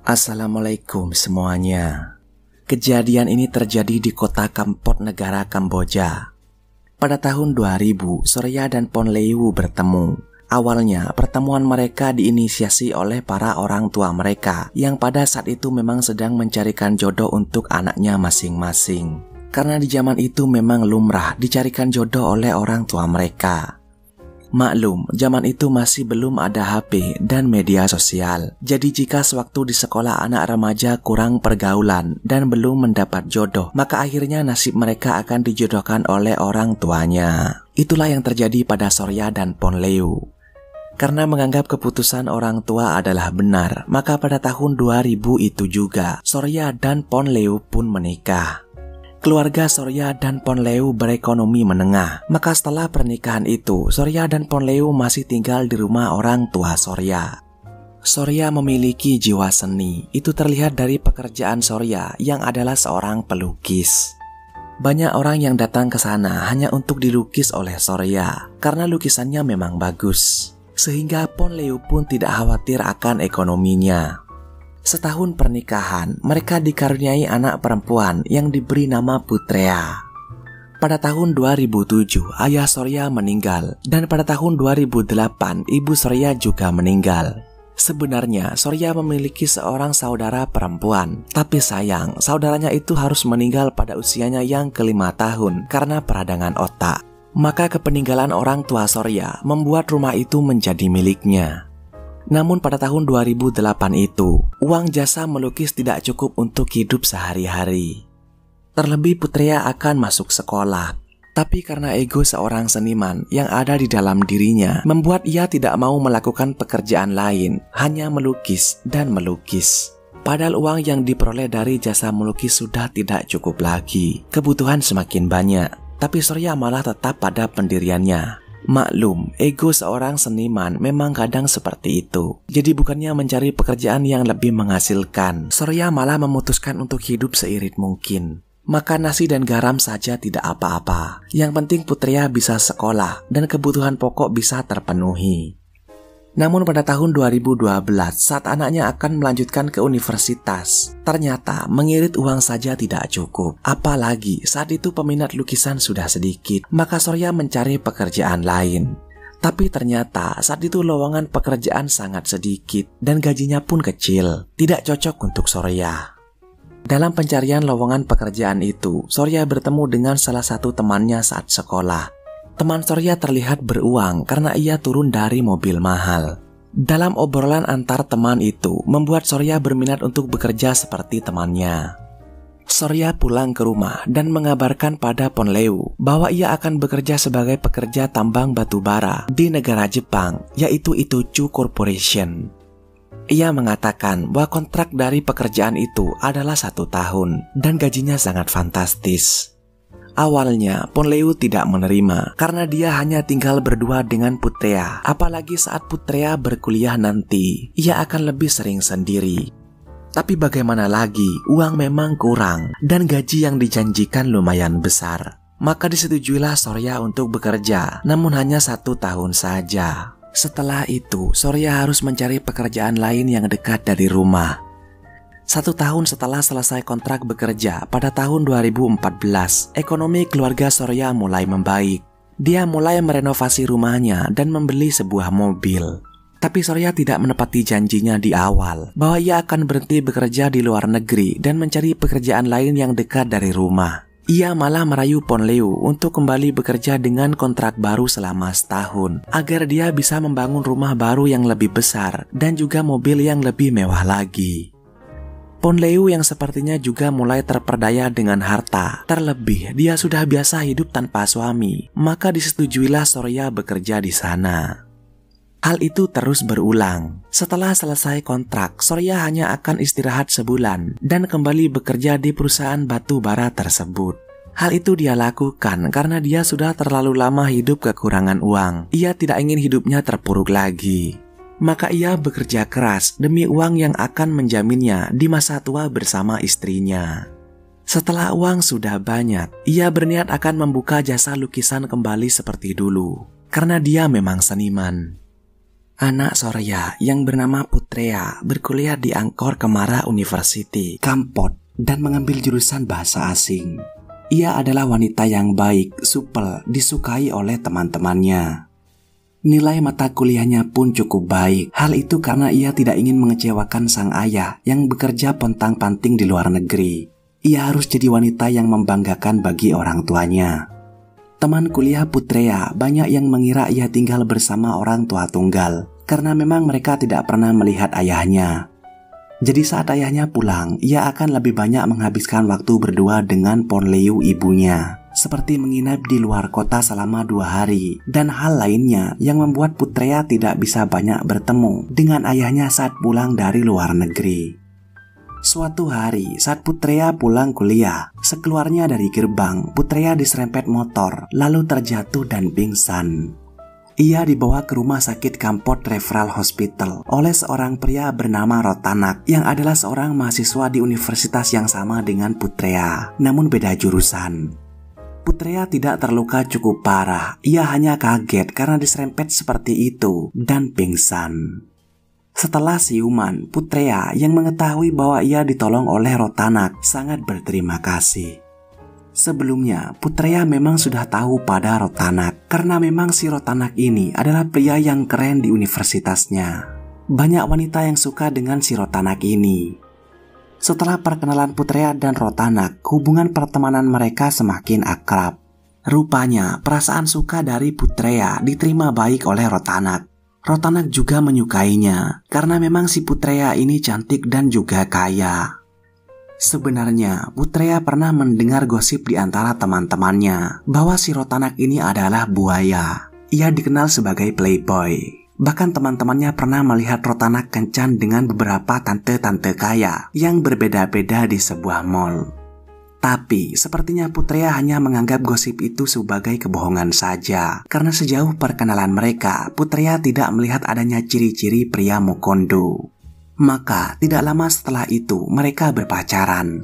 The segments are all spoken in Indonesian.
Assalamualaikum semuanya. Kejadian ini terjadi di kota Kampot, negara Kamboja. Pada tahun 2000, Surya dan Ponleu bertemu. Awalnya, pertemuan mereka diinisiasi oleh para orang tua mereka yang pada saat itu memang sedang mencarikan jodoh untuk anaknya masing-masing. Karena di zaman itu memang lumrah dicarikan jodoh oleh orang tua mereka. Maklum, zaman itu masih belum ada HP dan media sosial. Jadi jika sewaktu di sekolah anak remaja kurang pergaulan dan belum mendapat jodoh, maka akhirnya nasib mereka akan dijodohkan oleh orang tuanya. Itulah yang terjadi pada Surya dan Ponleu. Karena menganggap keputusan orang tua adalah benar, maka pada tahun 2000 itu juga Surya dan Ponleu pun menikah. Keluarga Surya dan Ponleu berekonomi menengah. Maka setelah pernikahan itu, Surya dan Ponleu masih tinggal di rumah orang tua Surya. Surya memiliki jiwa seni. Itu terlihat dari pekerjaan Surya yang adalah seorang pelukis. Banyak orang yang datang ke sana hanya untuk dilukis oleh Surya karena lukisannya memang bagus. Sehingga Ponleu pun tidak khawatir akan ekonominya. Setahun pernikahan, mereka dikaruniai anak perempuan yang diberi nama Putrea. Pada tahun 2007, ayah Surya meninggal, dan pada tahun 2008, ibu Surya juga meninggal. Sebenarnya, Surya memiliki seorang saudara perempuan, tapi sayang, saudaranya itu harus meninggal pada usianya yang ke-5 tahun karena peradangan otak. Maka kepeninggalan orang tua Surya membuat rumah itu menjadi miliknya. Namun pada tahun 2008 itu, uang jasa melukis tidak cukup untuk hidup sehari-hari. Terlebih Putrea akan masuk sekolah. Tapi karena ego seorang seniman yang ada di dalam dirinya, membuat ia tidak mau melakukan pekerjaan lain, hanya melukis dan melukis. Padahal uang yang diperoleh dari jasa melukis sudah tidak cukup lagi. Kebutuhan semakin banyak, tapi Surya malah tetap pada pendiriannya. Maklum, ego seorang seniman memang kadang seperti itu. Jadi bukannya mencari pekerjaan yang lebih menghasilkan, Surya malah memutuskan untuk hidup seirit mungkin. Makan nasi dan garam saja tidak apa-apa. Yang penting Putrea bisa sekolah dan kebutuhan pokok bisa terpenuhi. Namun pada tahun 2012, saat anaknya akan melanjutkan ke universitas, ternyata mengirit uang saja tidak cukup. Apalagi saat itu peminat lukisan sudah sedikit, maka Surya mencari pekerjaan lain. Tapi ternyata saat itu lowongan pekerjaan sangat sedikit dan gajinya pun kecil, tidak cocok untuk Surya. Dalam pencarian lowongan pekerjaan itu, Surya bertemu dengan salah satu temannya saat sekolah. Teman Surya terlihat beruang karena ia turun dari mobil mahal. Dalam obrolan antar teman itu, membuat Surya berminat untuk bekerja seperti temannya. Surya pulang ke rumah dan mengabarkan pada Ponleu bahwa ia akan bekerja sebagai pekerja tambang batu bara di negara Jepang, yaitu Itochu Corporation. Ia mengatakan bahwa kontrak dari pekerjaan itu adalah 1 tahun dan gajinya sangat fantastis. Awalnya, Ponleu tidak menerima karena dia hanya tinggal berdua dengan Putrea. Apalagi saat Putrea berkuliah nanti, ia akan lebih sering sendiri. Tapi bagaimana lagi, uang memang kurang dan gaji yang dijanjikan lumayan besar. Maka disetujuilah Surya untuk bekerja, namun hanya 1 tahun saja. Setelah itu, Surya harus mencari pekerjaan lain yang dekat dari rumah. 1 tahun setelah selesai kontrak bekerja pada tahun 2014, ekonomi keluarga Surya mulai membaik. Dia mulai merenovasi rumahnya dan membeli sebuah mobil. Tapi Surya tidak menepati janjinya di awal bahwa ia akan berhenti bekerja di luar negeri dan mencari pekerjaan lain yang dekat dari rumah. Ia malah merayu Ponleu untuk kembali bekerja dengan kontrak baru selama 1 tahun agar dia bisa membangun rumah baru yang lebih besar dan juga mobil yang lebih mewah lagi. Ponleu yang sepertinya juga mulai terperdaya dengan harta. Terlebih, dia sudah biasa hidup tanpa suami, maka disetujuilah Surya bekerja di sana. Hal itu terus berulang. Setelah selesai kontrak, Surya hanya akan istirahat sebulan dan kembali bekerja di perusahaan batu bara tersebut. Hal itu dia lakukan karena dia sudah terlalu lama hidup kekurangan uang. Ia tidak ingin hidupnya terpuruk lagi. Maka ia bekerja keras demi uang yang akan menjaminnya di masa tua bersama istrinya. Setelah uang sudah banyak, ia berniat akan membuka jasa lukisan kembali seperti dulu, karena dia memang seniman. Anak Sorya yang bernama Putrea berkuliah di Angkor Kemara University, Kampot, dan mengambil jurusan bahasa asing. Ia adalah wanita yang baik, supel, disukai oleh teman-temannya. Nilai mata kuliahnya pun cukup baik. Hal itu karena ia tidak ingin mengecewakan sang ayah yang bekerja pontang-panting di luar negeri. Ia harus jadi wanita yang membanggakan bagi orang tuanya. Teman kuliah Putrea banyak yang mengira ia tinggal bersama orang tua tunggal, karena memang mereka tidak pernah melihat ayahnya. Jadi saat ayahnya pulang, ia akan lebih banyak menghabiskan waktu berdua dengan Ponleu ibunya, seperti menginap di luar kota selama 2 hari, dan hal lainnya yang membuat Putrea tidak bisa banyak bertemu dengan ayahnya saat pulang dari luar negeri. Suatu hari saat Putrea pulang kuliah, sekeluarnya dari gerbang, Putrea diserempet motor, lalu terjatuh dan pingsan. Ia dibawa ke rumah sakit Kampot Referral Hospital oleh seorang pria bernama Rotanak yang adalah seorang mahasiswa di universitas yang sama dengan Putrea, namun beda jurusan. Putrea tidak terluka cukup parah, ia hanya kaget karena diserempet seperti itu dan pingsan. Setelah siuman, Putrea yang mengetahui bahwa ia ditolong oleh Rotanak sangat berterima kasih. Sebelumnya, Putrea memang sudah tahu pada Rotanak, karena memang si Rotanak ini adalah pria yang keren di universitasnya. Banyak wanita yang suka dengan si Rotanak ini. Setelah perkenalan Putrea dan Rotanak, hubungan pertemanan mereka semakin akrab. Rupanya, perasaan suka dari Putrea diterima baik oleh Rotanak. Rotanak juga menyukainya, karena memang si Putrea ini cantik dan juga kaya. Sebenarnya, Putrea pernah mendengar gosip di antara teman-temannya bahwa si Rotanak ini adalah buaya. Ia dikenal sebagai playboy. Bahkan teman-temannya pernah melihat Rotanak kencan dengan beberapa tante-tante kaya yang berbeda-beda di sebuah mall. Tapi, sepertinya Putrea hanya menganggap gosip itu sebagai kebohongan saja. Karena sejauh perkenalan mereka, Putrea tidak melihat adanya ciri-ciri pria Mokondo. Maka, tidak lama setelah itu, mereka berpacaran.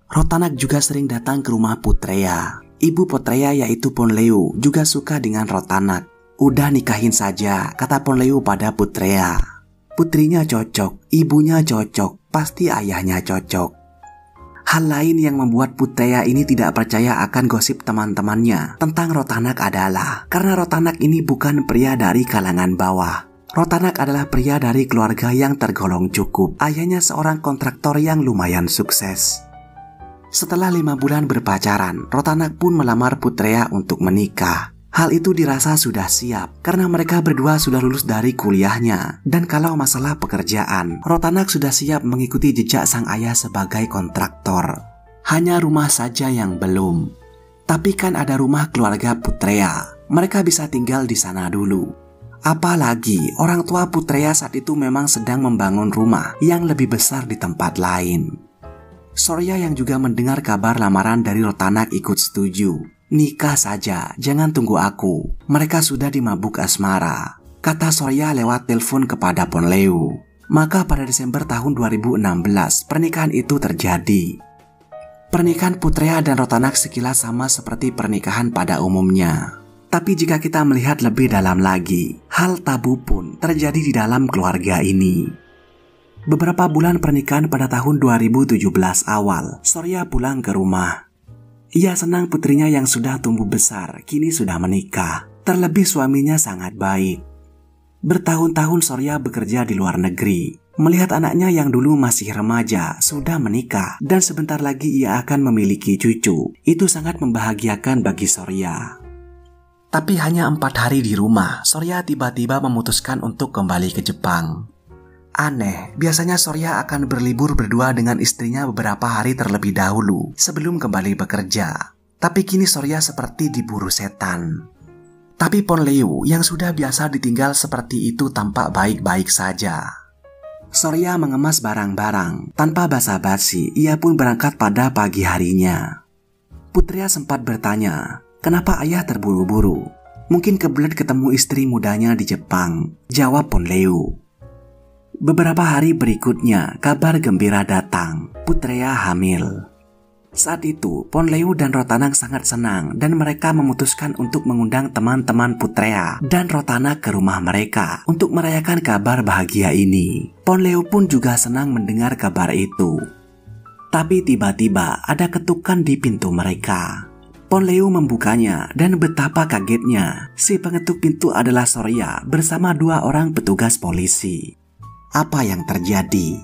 Rotanak juga sering datang ke rumah Putrea. Ibu Putrea yaitu Ponleu juga suka dengan Rotanak. Udah nikahin saja, kata Ponleu pada Putrea. Putrinya cocok, ibunya cocok, pasti ayahnya cocok. Hal lain yang membuat Putrea ini tidak percaya akan gosip teman-temannya tentang Rotanak adalah karena Rotanak ini bukan pria dari kalangan bawah. Rotanak adalah pria dari keluarga yang tergolong cukup. Ayahnya seorang kontraktor yang lumayan sukses. Setelah 5 bulan berpacaran, Rotanak pun melamar Putrea untuk menikah. Hal itu dirasa sudah siap karena mereka berdua sudah lulus dari kuliahnya. Dan kalau masalah pekerjaan, Rotanak sudah siap mengikuti jejak sang ayah sebagai kontraktor. Hanya rumah saja yang belum. Tapi kan ada rumah keluarga Putrea. Mereka bisa tinggal di sana dulu. Apalagi orang tua Putrea saat itu memang sedang membangun rumah yang lebih besar di tempat lain. Sorya yang juga mendengar kabar lamaran dari Rotanak ikut setuju. Nikah saja, jangan tunggu aku. Mereka sudah di mabuk asmara, kata Sorya lewat telepon kepada Ponleu. Maka pada Desember tahun 2016, pernikahan itu terjadi. Pernikahan Putrea dan Rotanak sekilas sama seperti pernikahan pada umumnya. Tapi jika kita melihat lebih dalam lagi, hal tabu pun terjadi di dalam keluarga ini. Beberapa bulan pernikahan pada tahun 2017 awal, Sorya pulang ke rumah. Ia senang putrinya yang sudah tumbuh besar, kini sudah menikah. Terlebih suaminya sangat baik. Bertahun-tahun Sorya bekerja di luar negeri. Melihat anaknya yang dulu masih remaja, sudah menikah, dan sebentar lagi ia akan memiliki cucu. Itu sangat membahagiakan bagi Sorya. Tapi hanya 4 hari di rumah, Sorya tiba-tiba memutuskan untuk kembali ke Jepang. Aneh, biasanya Sorya akan berlibur berdua dengan istrinya beberapa hari terlebih dahulu sebelum kembali bekerja. Tapi kini Sorya seperti diburu setan. Tapi Ponleu yang sudah biasa ditinggal seperti itu tampak baik-baik saja. Sorya mengemas barang-barang. Tanpa basa-basi, ia pun berangkat pada pagi harinya. Putrea sempat bertanya, kenapa ayah terburu-buru? Mungkin kebelet ketemu istri mudanya di Jepang, jawab Ponleu. Beberapa hari berikutnya, kabar gembira datang. Putrea hamil. Saat itu, Ponleu dan Rotanak sangat senang dan mereka memutuskan untuk mengundang teman-teman Putrea dan Rotanak ke rumah mereka untuk merayakan kabar bahagia ini. Ponleu pun juga senang mendengar kabar itu. Tapi tiba-tiba ada ketukan di pintu mereka. Ponleu membukanya dan betapa kagetnya, si pengetuk pintu adalah Sorya bersama 2 orang petugas polisi. Apa yang terjadi?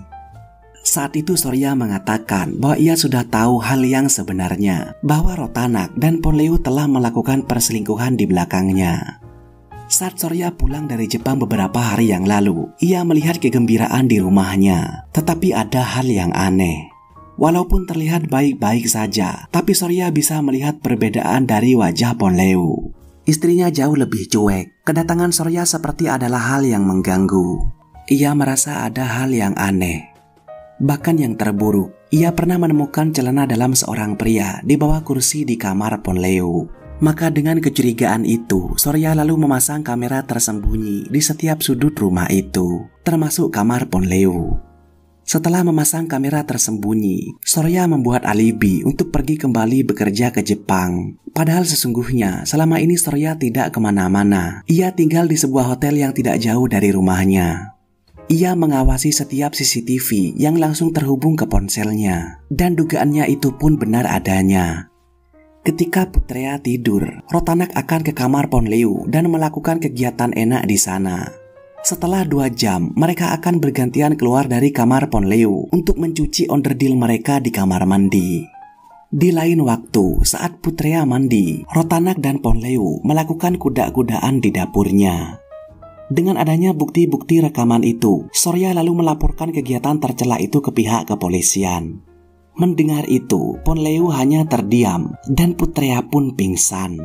Saat itu Sorya mengatakan bahwa ia sudah tahu hal yang sebenarnya, bahwa Rotanak dan Ponleu telah melakukan perselingkuhan di belakangnya. Saat Sorya pulang dari Jepang beberapa hari yang lalu, ia melihat kegembiraan di rumahnya. Tetapi ada hal yang aneh. Walaupun terlihat baik-baik saja, tapi Sorya bisa melihat perbedaan dari wajah Ponleu. Istrinya jauh lebih cuek. Kedatangan Sorya seperti adalah hal yang mengganggu. Ia merasa ada hal yang aneh. Bahkan yang terburuk, ia pernah menemukan celana dalam seorang pria di bawah kursi di kamar Ponleu. Maka dengan kecurigaan itu, Sorya lalu memasang kamera tersembunyi di setiap sudut rumah itu, termasuk kamar Ponleu. Setelah memasang kamera tersembunyi, Sorya membuat alibi untuk pergi kembali bekerja ke Jepang. Padahal sesungguhnya selama ini Sorya tidak kemana-mana. Ia tinggal di sebuah hotel yang tidak jauh dari rumahnya. Ia mengawasi setiap CCTV yang langsung terhubung ke ponselnya, dan dugaannya itu pun benar adanya. Ketika Putrea tidur, Rotanak akan ke kamar Ponleu dan melakukan kegiatan enak di sana. Setelah 2 jam, mereka akan bergantian keluar dari kamar Ponleu untuk mencuci onderdil mereka di kamar mandi. Di lain waktu, saat Putrea mandi, Rotanak dan Ponleu melakukan kuda-kudaan di dapurnya. Dengan adanya bukti-bukti rekaman itu, Sorya lalu melaporkan kegiatan tercela itu ke pihak kepolisian. Mendengar itu, Ponleu hanya terdiam dan Putrea pun pingsan.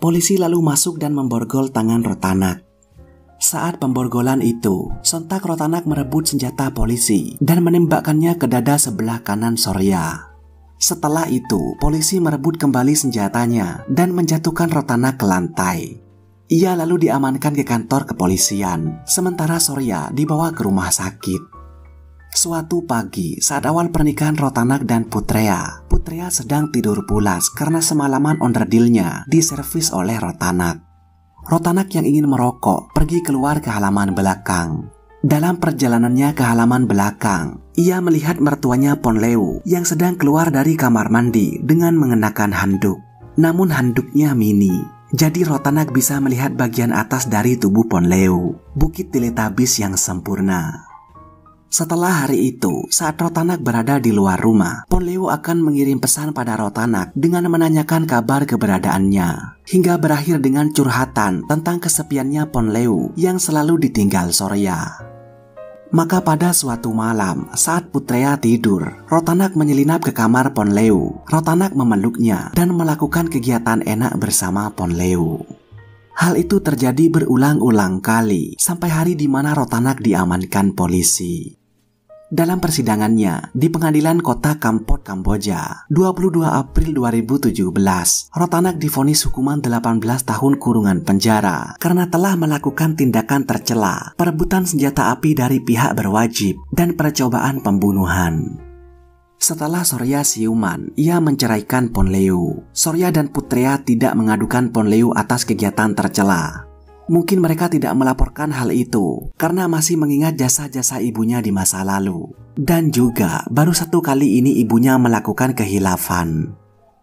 Polisi lalu masuk dan memborgol tangan Rotanak. Saat pemborgolan itu, sontak Rotanak merebut senjata polisi dan menembakkannya ke dada sebelah kanan Sorya. Setelah itu, polisi merebut kembali senjatanya dan menjatuhkan Rotanak ke lantai. Ia lalu diamankan ke kantor kepolisian, sementara Sorya dibawa ke rumah sakit. Suatu pagi, saat awal pernikahan Rotanak dan Putrea sedang tidur pulas karena semalaman onderdilnya diservis oleh Rotanak. Rotanak yang ingin merokok pergi keluar ke halaman belakang. Dalam perjalanannya ke halaman belakang, ia melihat mertuanya Ponleu yang sedang keluar dari kamar mandi dengan mengenakan handuk. Namun handuknya mini. Jadi Rotanak bisa melihat bagian atas dari tubuh Ponleu, bukit Teletubbies yang sempurna. Setelah hari itu, saat Rotanak berada di luar rumah, Ponleu akan mengirim pesan pada Rotanak dengan menanyakan kabar keberadaannya, hingga berakhir dengan curhatan tentang kesepiannya Ponleu yang selalu ditinggal Sorya. Maka pada suatu malam, saat Putrea tidur, Rotanak menyelinap ke kamar Ponleu. Rotanak memeluknya dan melakukan kegiatan enak bersama Ponleu. Hal itu terjadi berulang-ulang kali sampai hari di mana Rotanak diamankan polisi. Dalam persidangannya di Pengadilan Kota Kampot, Kamboja, 22 April 2017, Rotanak divonis hukuman 18 tahun kurungan penjara karena telah melakukan tindakan tercela, perebutan senjata api dari pihak berwajib, dan percobaan pembunuhan. Setelah Sorya siuman, ia menceraikan Ponleu. Sorya dan Putrea tidak mengadukan Ponleu atas kegiatan tercela. Mungkin mereka tidak melaporkan hal itu karena masih mengingat jasa-jasa ibunya di masa lalu. Dan juga baru 1 kali ini ibunya melakukan kehilafan.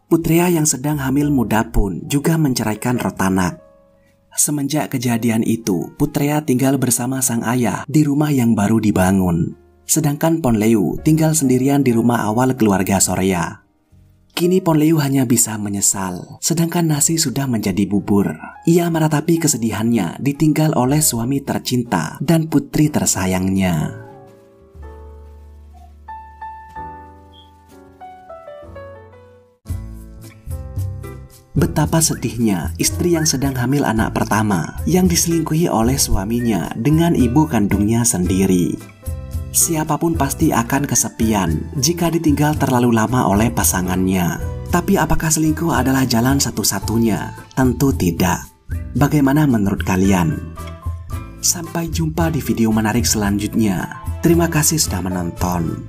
Putrea yang sedang hamil muda pun juga menceraikan Rotanak. Semenjak kejadian itu, Putrea tinggal bersama sang ayah di rumah yang baru dibangun. Sedangkan Ponleu tinggal sendirian di rumah awal keluarga Sorya. Kini Ponleu hanya bisa menyesal, sedangkan nasi sudah menjadi bubur. Ia meratapi kesedihannya ditinggal oleh suami tercinta dan putri tersayangnya. Betapa sedihnya istri yang sedang hamil anak pertama yang diselingkuhi oleh suaminya dengan ibu kandungnya sendiri. Siapapun pasti akan kesepian jika ditinggal terlalu lama oleh pasangannya. Tapi apakah selingkuh adalah jalan satu-satunya? Tentu tidak. Bagaimana menurut kalian? Sampai jumpa di video menarik selanjutnya. Terima kasih sudah menonton.